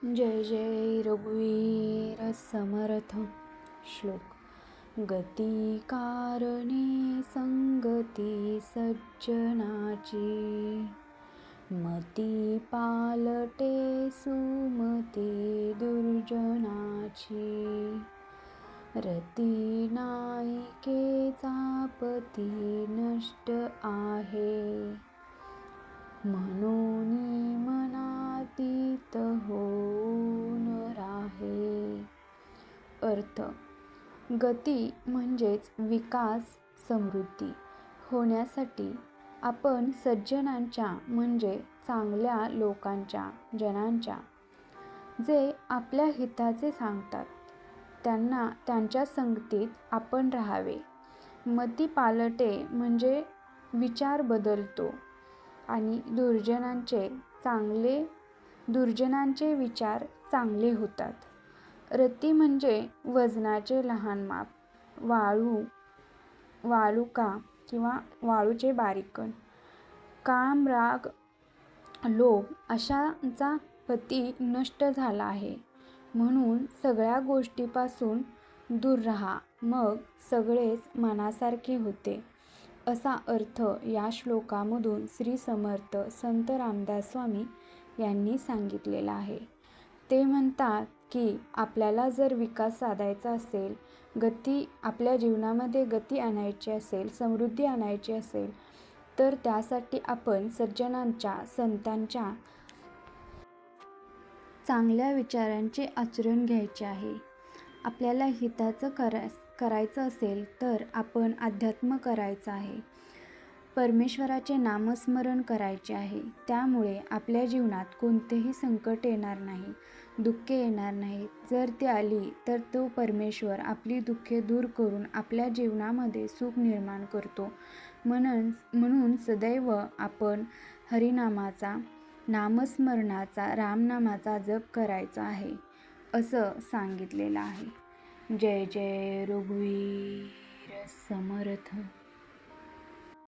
जय जय रघुवीर समर्थ. श्लोक. गती कारणे संगती सज्जनाची, मती पालटे सुमती दुर्जनाची. रती नायिकेचा पती नष्ट आहे, म्हणून मनातीत होऊन राहे. अर्थ. गती म्हणजेच विकास, समृद्धी होण्यासाठी आपण सज्जनांच्या म्हणजे चांगल्या लोकांच्या, जनांच्या, जे आपल्या हिताचे सांगतात, त्यांच्या संगतीत आपण राहावे. मती पालटे म्हणजे विचार बदलतो आणि दुर्जनांचे विचार चांगले होतात. रती म्हणजे वजनाचे लहान माप, वाळुका किंवा वाळूचे बारीक कण. काम, राग, लोभ अशांचा पती नष्ट झाला आहे, म्हणून सगळ्या गोष्टीपासून दूर राहा, मग सगळेच मनासारखे होते. असा अर्थ या श्लोकामधून श्री समर्थ संत रामदास स्वामी यांनी सांगितलेला आहे. ते म्हणतात की आपल्याला जर विकास साधायचा असेल, आपल्या जीवनामध्ये गती आणायची असेल, समृद्धी आणायची असेल, तर त्यासाठी आपण सज्जनांच्या, संतांच्या चांगल्या विचारांचे आचरण घ्यायचे आहे. आपल्याला हिताचं करायचं असेल तर आपण अध्यात्म करायचं आहे, परमेश्वराचे नामस्मरण करायचे आहे. त्यामुळे आपल्या जीवनात कोणतेही संकट येणार नाही, दुःखे येणार नाहीत. जर ती आली तर तो परमेश्वर आपली दुःखे दूर करून आपल्या जीवनामध्ये सुख निर्माण करतो. म्हणून सदैव आपण हरिनामाचा, नामस्मरणाचा, रामनामाचा जप करायचा आहे, असं सांगितलेलं आहे. जय जय रघुवीर समर्थ.